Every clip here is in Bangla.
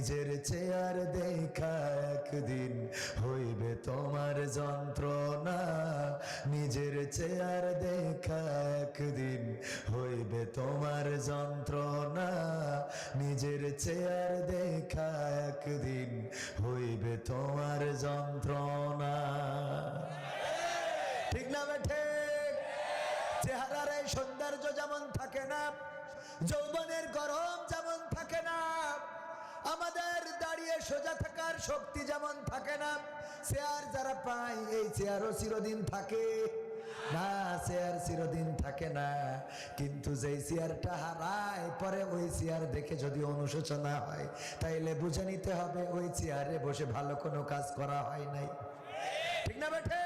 নিজের চেয়ার দেখা একদিন হইবে তোমার যন্ত্রণা, নিজের চেয়ার দেখা একদিন হইবে তোমার যন্ত্রণা, নিজের চেয়ার দেখা একদিন হইবে তোমার যন্ত্রণা। ঠিক না বেঠে? চেহারার এই সৌন্দর্য যেমন থাকে না, যৌবনের গরম যেমন থাকে না, আমাদের দাঁড়িয়ে সোজা থাকার শক্তি যেমন থাকে না, চেয়ার যারা পায় এই চেয়ারও চিরদিন থাকে না, চেয়ার চিরদিন থাকে না। কিন্তু যেই চেয়ারটা হারায় পরে ওই চেয়ার দেখে যদি অনুশোচনা হয় তাইলে বুঝে নিতে হবে ওই চেয়ারে বসে ভালো কোনো কাজ করা হয় নাই। ঠিক না বেঠে?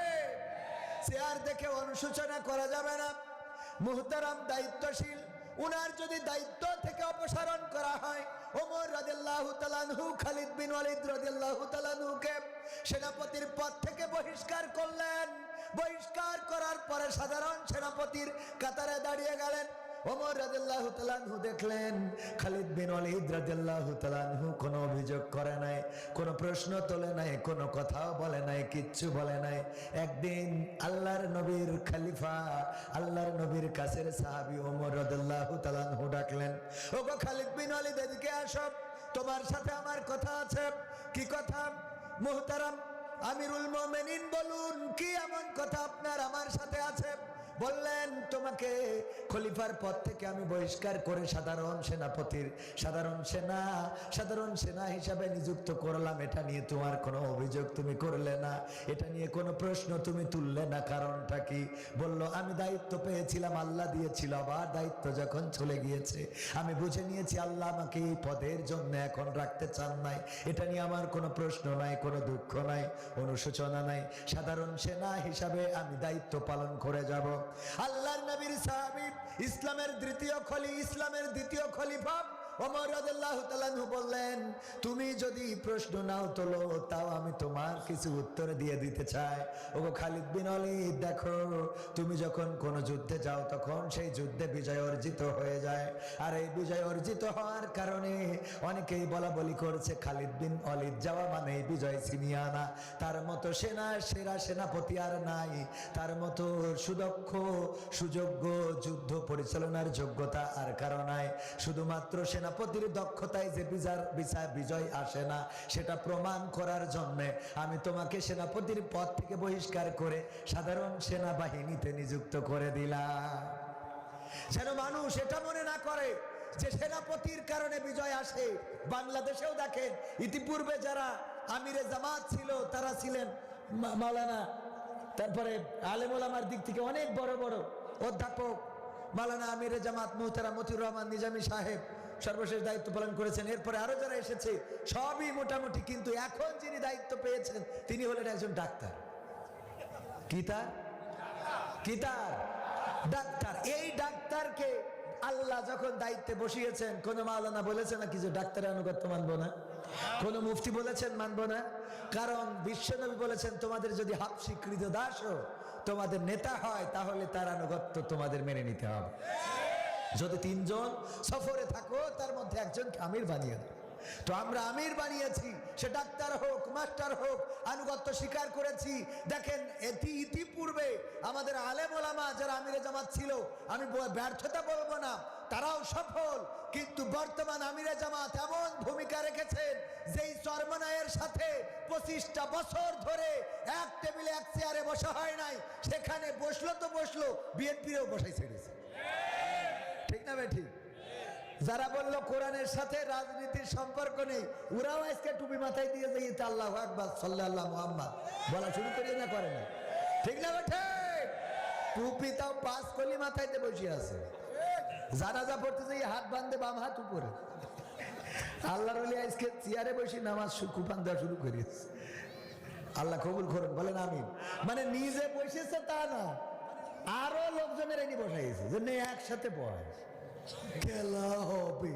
চেয়ার দেখে অনুশোচনা করা যাবে না। মুহতারাম দায়িত্বশীল, উনার যদি দায়িত্ব থেকে অপসারণ করা হয়, ওমর রাদিয়াল্লাহু তাআলা আনহু খালিদ বিন ওয়ালিদ রাদিয়াল্লাহু তাআলা আনহুকে সেনাপতির পদ থেকে বহিষ্কার করলেন। বহিষ্কার করার পরে সাধারণ সেনাপতির কাতারে দাঁড়িয়ে গেলেন। ওমর রাদিয়াল্লাহু তাআলা আনহু দেখলেন খালিদ বিন ওয়ালিদ রাদিয়াল্লাহু তাআলা আনহু কোনো অভিযোগ করে নাই, কোনো প্রশ্ন তোলে নাই, কোনো কথাও বলে নাই, কিচ্ছু বলে নাই। একদিন আল্লাহর নবীর খলিফা, আল্লাহর নবীর কাছের সাহাবী ওমর রাদিয়াল্লাহু তাআলা আনহু ডাকলেন, ওগো খালিদ বিন ওয়ালিদ এদিকে আসো, তোমার সাথে আমার কথা আছে। কি কথা? মুহতারাম আমিরুল মুমিনিন বলুন, কি এমন কথা আপনার আমার সাথে আছে? বললেন, তোমাকে খলিফার পদ থেকে আমি বহিষ্কার করে সাধারণ সেনা হিসাবে নিযুক্ত করলাম। এটা নিয়ে তোমার কোনো অভিযোগ তুমি করলে না, এটা নিয়ে কোনো প্রশ্ন তুমি তুললে না, কারণটা কি? বলল, আমি দায়িত্ব পেয়েছিলাম, আল্লাহ দিয়েছিল, আবার দায়িত্ব যখন চলে গিয়েছে আমি বুঝে নিয়েছি আল্লাহ আমাকে এই পদের জন্য এখন রাখতে চান নাই। এটা নিয়ে আমার কোনো প্রশ্ন নাই, কোনো দুঃখ নাই, অনুশোচনা নাই। সাধারণ সেনা হিসাবে আমি দায়িত্ব পালন করে যাব। আল্লাহর নবীর সাহাবী, ইসলামের দ্বিতীয় খলিফা ওমর রাদিয়াল্লাহু তাআলা আনহু বললেন, তুমি যদি প্রশ্ন নাও তোলো তাও আমি তোমার কিছু উত্তর দিয়ে দিতে চাই। ওগো খালিদ বিন ওয়ালিদ, দেখো তুমি যখন কোনো যুদ্ধে যাও তখন সেই যুদ্ধে বিজয় অর্জিত হয়ে যায়, আর এই বিজয় অর্জিত হওয়ার কারণে অনেকেই বলা বলি করছে খালিদ বিন ওয়ালিদ যাওয়া মানে বিজয় ছিনিয়ে আনা। তার মতো সেরা সেনাপতি আর নাই, তার মতো সুদক্ষ সুযোগ্য যুদ্ধ পরিচালনার যোগ্যতা আর কারো নাই। শুধুমাত্র সেনাপতির দক্ষতায় যে বিজয় আসে না, সেটা প্রমাণ করার জন্য আমি তোমাকে সেনাপতির পদ থেকে বহিষ্কার করে সাধারণ সেনাবাহিনীতে নিযুক্ত করে দিলাম, যেন মানুষ এটা মনে না করে যে সেনাপতির কারণে বিজয় আসে। বাংলাদেশেও দেখেন ইতিপূর্বে যারা আমিরে জামাত ছিল তারা ছিলেন মাওলানা, তারপরে আলেম ওলামার দিক থেকে অনেক বড় বড় অধ্যাপক। মাওলানা আমিরে জামাত মুহতারাম মতিউর রহমান নিজামী সাহেব সর্বশেষ দায়িত্ব পালন করেছেন। এরপরে আরো যারা এসেছে সবই মোটামুটি, কিন্তু এখন যিনি দায়িত্ব পেয়েছেন তিনি হলেন একজন ডাক্তার। কি তার ডাক্তার। এই ডাক্তারকে আল্লাহ যখন দায়িত্বে বসিয়েছেন, কোন মাওলানা বলেছে নাকি যে ডাক্তারের আনুগত্য মানবো না? কোন মুফতি বলেছেন মানবো না? কারণ বিশ্বনবী বলেছেন, তোমাদের যদি হাবশী ক্রীতদাসও তোমাদের নেতা হয় তাহলে তার আনুগত্য তোমাদের মেনে নিতে হবে। যদি তিনজন সফরে থাকো তার মধ্যে একজনকে আমির বানিয়ে দাও। তো আমরা আমির বানিয়েছি, সে ডাক্তার হোক মাস্টার হোক, আনুগত্য স্বীকার করেছি। দেখেন ইতিপূর্বে আমাদের আলেম ওলামা যারা আমিরে জামাত ছিল, আমি ব্যর্থতা বলবো না, তারাও সফল, কিন্তু বর্তমান আমিরে জামাত এমন ভূমিকা রেখেছেন যেই চরমনায়ের সাথে 25টা বছর ধরে এক টেবিলে এক চেয়ারে বসা হয় নাই, সেখানে বসলো তো বসলো, বিএনপিরও বসাই ছেড়েছে। ঠিক না ভাই? ঠিক। যারা বললো কোরআনের সাথে রাজনীতির সম্পর্ক নেই, ওরাও আজকে টুপি মাথায় দিয়ে যাইতে আল্লাহু আকবার সাল্লাল্লাহু মুহাম্মদ বলা শুরু করে না, করে না? ঠিক না বেঠে? টুপি তাও 5 কলি মাথায় দিয়ে বসে আছে। জানাজা পড়তে যাই হাত বাঁধে বাম হাত উপরে। আল্লাহর ওলি আজকে চেয়ারে বসে নামাজ কুপান দেওয়া শুরু করেছে। আল্লাহ কবুল করুন, বলেন আমিন। মানে নিজে বসেছে তা না, আরো লোকজনের এনে বসাইছে যে একসাথে বস, খেলা হবে।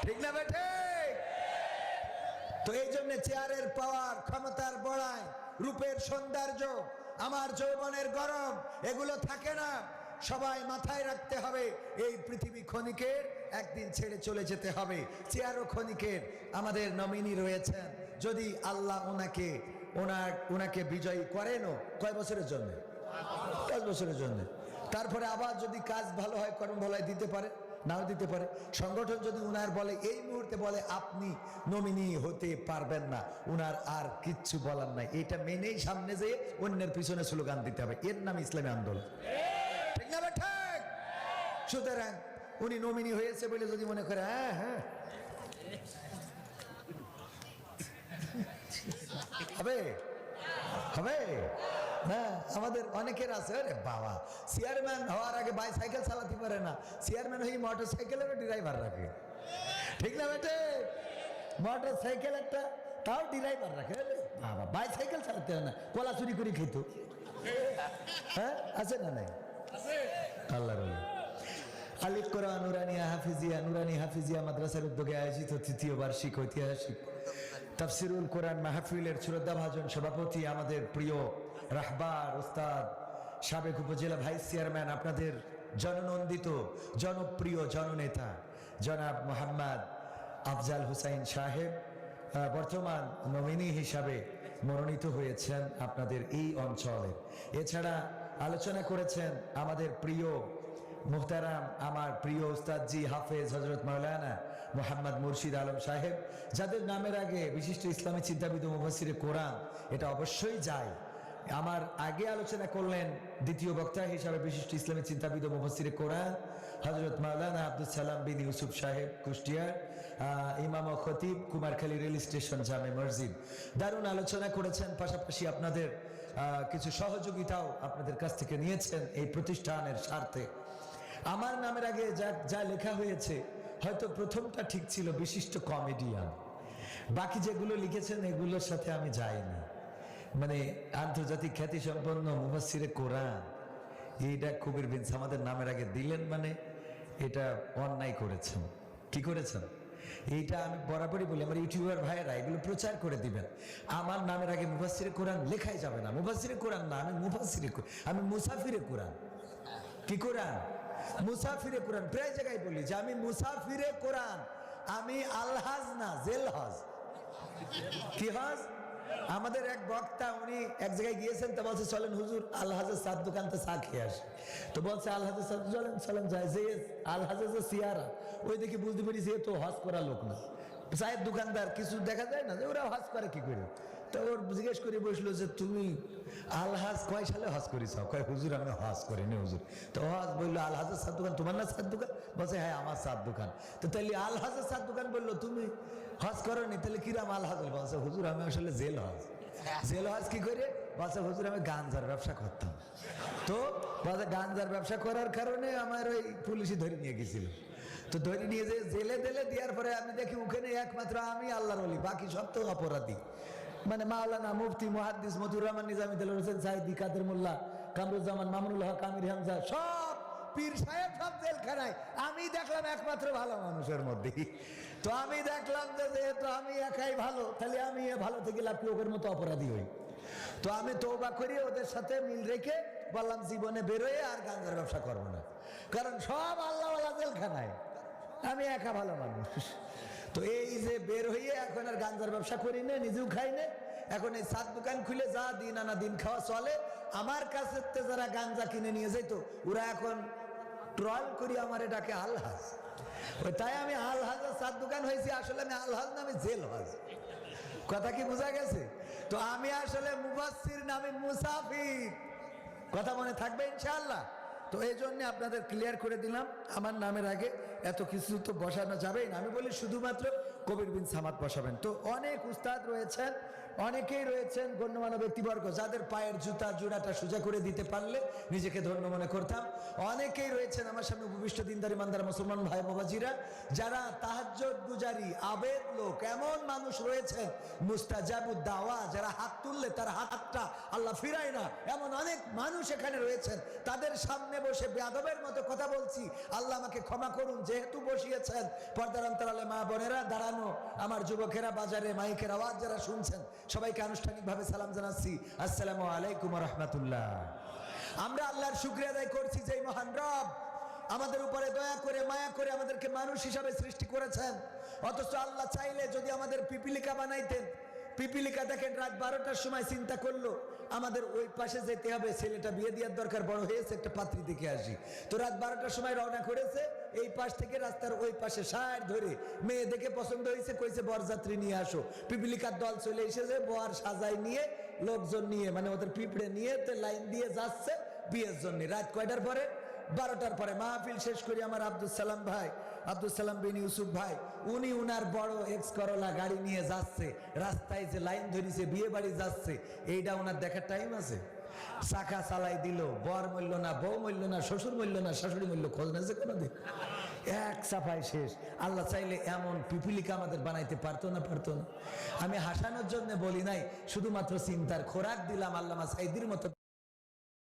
ঠিক না বেঠে? তো এই জন্য চেয়ারের পাওয়ার, ক্ষমতার বড়াই, রূপের সৌন্দর্য, আমার যৌবনের গরম, এগুলো থাকে না। সবাই মাথায় রাখতে হবে এই পৃথিবী ক্ষণিকের, একদিন ছেড়ে চলে যেতে হবে। চেয়ারও ক্ষণিকের। আমাদের নমিনি রয়েছেন, যদি আল্লাহ ওনাকে বিজয়ী করেনও, কয় বছরের জন্য? 10 বছরের জন্য। তারপরে আবার যদি কাজ ভালো হয়, কর্ম ভালো হয়, দিতে পারে, নাও দিতে পারে। সংগঠন যদি উনার বলে, এই মুহূর্তে বলে আপনি নমিনি হতে পারবেন না, উনার আর কিচ্ছু বলার নাই, এটা মেনেই সামনে যেয়ে অন্যের পিছনে স্লোগান দিতে হবে। এর নাম ইসলামী আন্দোলন। ঠিক না ঠিক? সুতরাং উনি নমিনি হয়েছে বলে যদি মনে করে হ্যাঁ হ্যাঁ হবে হবে, হ্যাঁ, আমাদের অনেকের আছে, আরে বাবা চেয়ারম্যান হওয়ার আগে বাইসাইকেল চালাতে পারে না, চেয়ারম্যান হয়ে মোটর সাইকেলেরও ড্রাইভার রাখে। ঠিক না বেটে? মোটর সাইকেল একটা, তাও ড্রাইভার রাখে। বাবা বাইসাইকেল চালাতে হয় না, কলা চুরি করে খেত। হ্যাঁ, আছে না নাই? আল্লাহ আলিফ কোরআন নুরানি হাফিজিয়া মাদ্রাসার উদ্যোগে আয়োজিত ৩য় বার্ষিক ঐতিহাসিক তাফসিরুল কোরআন মাহফিলের শ্রদ্ধাভাজন সভাপতি আমাদের প্রিয় রাহবার উস্তাদ সাবেক উপজেলা ভাইস চেয়ারম্যান, আপনাদের জননন্দিত জনপ্রিয় জননেতা জনাব মোহাম্মদ আফজাল হুসাইন সাহেব বর্তমান নমিনি হিসাবে মনোনীত হয়েছেন আপনাদের এই অঞ্চলে। এছাড়া আলোচনা করেছেন আমাদের প্রিয় মুহতারাম, আমার প্রিয় উস্তাদজি হাফেজ হজরত মাওলানা মোহাম্মদ মুর্শিদ আলম সাহেব, যাদের নামের আগে বিশিষ্ট ইসলামী চিন্তাবিদ ও মুফাসসিরে কোরআন, এটা অবশ্যই যায়। আমার আগে আলোচনা করলেন দ্বিতীয় বক্তা হিসাবে বিশিষ্ট ইসলামী চিন্তাবিদ ও মুফাসসিরে কোরআন হজরত মাওলানা আব্দুল সালাম বিন ইউসুফ সাহেব কুষ্টিয়ার, ইমাম ও খতিব কুমারখালী রেল স্টেশন জামে মসজিদ। দারুণ আলোচনা করেছেন, পাশাপাশি আপনাদের কিছু সহযোগিতাও আপনাদের কাছ থেকে নিয়েছেন এই প্রতিষ্ঠানের স্বার্থে। আমার নামের আগে যা লেখা হয়েছে, হয়তো প্রথমটা ঠিক ছিল, বিশিষ্ট কমেডিয়ান। বাকি যেগুলো লিখেছেন এগুলোর সাথে আমি যাইনি। মানে আন্তর্জাতিক খ্যাতি সম্পন্ন মুফাসসিরে কোরআন, এইটা কবির বিন আমাদের নামের আগে দিলেন, মানে এটা অন্যায় করেছেন। কি করেছেন? এইটা আমি বরাবরই বলি, আমার ইউটিউবার ভাইয়েরা এগুলো প্রচার করে দিবেন। আমার নামের আগে মুফাসসিরে কোরআন লেখাই যাবে না। মুফাসসিরে কোরআন না, আমি আমি মুসাফিরে কোরআন। কি কোরআন? মুসাফিরে কোরআন। প্রায় জায়গায় বলি যে আমি মুসাফিরে কোরআন, আমি আলহাজ না, জেল হজ। কি হজ? আমাদের এক বক্তা, উনি এক জায়গায় গিয়েছেন, তো বলছে চলেন হুজুর আলহাজের চার দোকানতে চা খেয়ে আসে। তো বলছে আলহাজের চার, চলেন চলেন যায়। যে আলহাজের যে সিয়ারা, ওই দেখি বুঝতে পারি যে তো হজ করা লোক না। চায়ের দোকানদার কিছু দেখা যায় না যে ওরা হজ করে কি করে। তো ওর জিজ্ঞেস করে বসলো যে তুমি আলহাজ কয় সালে হজ করেছ? কয় হুজুর আমি হজ করিনি হুজুর। তো হজ বললো আলহাজের চার দোকান, তোমার না চার দোকান? বলছে হ্যাঁ আমার চার দোকান। তো তাহলে আলহাজের চার দোকান বললো, তুমি হজ করনি, তাহলে কিরাম আলহাজ? বলছে হুজুর আমি আসলে জেল হজ। জেল হজ কি করে? বলছে হুজুর আমি গাঞ্জার ব্যবসা করতাম। তো বলছে গাঞ্জার ব্যবসা করার কারণে আমার ওই পুলিশে ধরে নিয়ে গেছিল। তো ধরে নিয়ে যে জেলে দেওয়ার পরে আমি দেখি ওখানে একমাত্র আমি আল্লাহর ওলি, বাকি সব তো অপরাধী। মানে মাওলানা, মুফতি, মুহাদ্দিস মতিউর রহমান নিজামী, দেলোয়ার হোসেন সাইদি, কাদের মোল্লা, কামরুজ্জামান, মামুনুল হক, আমির হামজা, সব পীর সাহেব সব জেলখানায়। আমি দেখলাম একমাত্র ভালো মানুষের মধ্যে। তো আমি দেখলাম যে যেহেতু আমি একাই ভালো, তাহলে আমি ভালো থেকে লাভ কি, ওদের মতো অপরাধী হই। তো আমি তওবা করি, ওদের সাথে মিল রেখে বললাম জীবনে বেরোয় আর গাঞ্জার ব্যবসা করবো না, কারণ সব আল্লাহওয়ালা জেলখানায়, আমি একা ভালো মানুষ। তো এই যে বের হইয়ে এখন আর গাঞ্জার ব্যবসা করি না, নিজেও খাই না। এখন এই চার দোকান খুলে যা দিন আনা দিন খাওয়া চলে। আমার কাছে যারা গাঞ্জা কিনে নিয়ে যেত, ওরা এখন ট্রল করি আমার এটাকে আলহাজ। ওই তাই আমি আলহাজের চার দোকান হয়েছি, আসলে আমি আলহাজ না, আমি জেল হজ। কথা কি বোঝা গেছে? তো আমি আসলে মুফাসসির না, আমি মুসাফির। কথা মনে থাকবে ইনশাআল্লাহ। তো এই জন্য আপনাদের ক্লিয়ার করে দিলাম, আমার নামের আগে এত কিছু তো বসানো যাবেই না। আমি বলি শুধুমাত্র কবির বিন সামাদ বসাবেন। তো অনেক উস্তাদ রয়েছেন, অনেকেই রয়েছেন গণ্যমান্য ব্যক্তিবর্গ, যাদের পায়ের জুতা জোড়াটা সোজা করে দিতে পারলে নিজেকে ধন্য মনে করতাম। অনেকেই রয়েছেন আমার সামনে উপবিষ্ট দিনদার ইমানদার মুসলমান ভাই বাবাজিরা, যারা তাহাজ্জুদ গুজারি আবেদ লোক, এমন মানুষ রয়েছেন মুস্তাজাবুদ দাওয়া, যারা হাত তুললে তার হাতটা আল্লাহ ফিরায় না, এমন অনেক মানুষ এখানে রয়েছেন। তাদের সামনে বসে বেয়াদবের মতো কথা বলছি, আল্লাহ আমাকে ক্ষমা করুন। যেহেতু বসিয়েছেন পর্দার অন্তরালে মা বোনেরা, দাঁড়ানো আমার যুবকেরা, বাজারে মাইকের আওয়াজ যারা শুনছেন, সবাইকে আনুষ্ঠানিকভাবে সালাম জানাচ্ছি, আসসালামু আলাইকুম ওয়া রাহমাতুল্লাহ। আমরা আল্লাহর শুকরিয়া আদায় করছি যে মহান রব আমাদের উপরে দয়া করে মায়া করে আমাদেরকে মানুষ হিসাবে সৃষ্টি করেছেন। অথচ আল্লাহ চাইলে যদি আমাদের পিপিলিকা বানাইতেন, পিপিলিকা দেখেন রাত 12টার সময় চিন্তা করলো আমাদের ওই পাশে যেতে হবে, ছেলেটা বিয়ে দেওয়ার দরকার, বড় হয়েছে, একটা পাত্রী দেখে আসি। তো রাত 12টার সময় রওনা করেছে, এই পাশ থেকে রাস্তার ওই পাশে সার ধরে মেয়ে দেখে পছন্দ হয়েছে, কইছে বরযাত্রী নিয়ে আসো। পিপিলিকার দল চলে এসেছে, বর সাজাই নিয়ে লোকজন নিয়ে, মানে ওদের পিঁপড়ে নিয়ে লাইন দিয়ে যাচ্ছে বিয়ের জন্য। রাত কয়টার পরে? 12টার পরে। মাহফিল শেষ করি আমার আব্দুল সালাম ভাই, আব্দুল সালাম বিন ইউসুফ ভাই, উনি উনার বড় এক্স করলা গাড়ি নিয়ে যাচ্ছে, রাস্তায় যে লাইন ধরেছে বিয়ে বাড়ি যাচ্ছে, এইটা ওনার দেখার টাইম আছে? চাকা চালাই দিল, বর মূল্য না, বউ মূল্য না, শ্বশুর মূল্য না, শাশুড়ি মূল্য, খোঁজ নেছে কোনোদিন? এক চাপায় শেষ। আল্লাহ চাইলে এমন পিপিলিকা আমাদের বানাইতে পারতো না? পারতো না। আমি হাসানোর জন্য বলি নাই, শুধুমাত্র চিন্তার খোরাক দিলাম আল্লামা সাইদির মতো।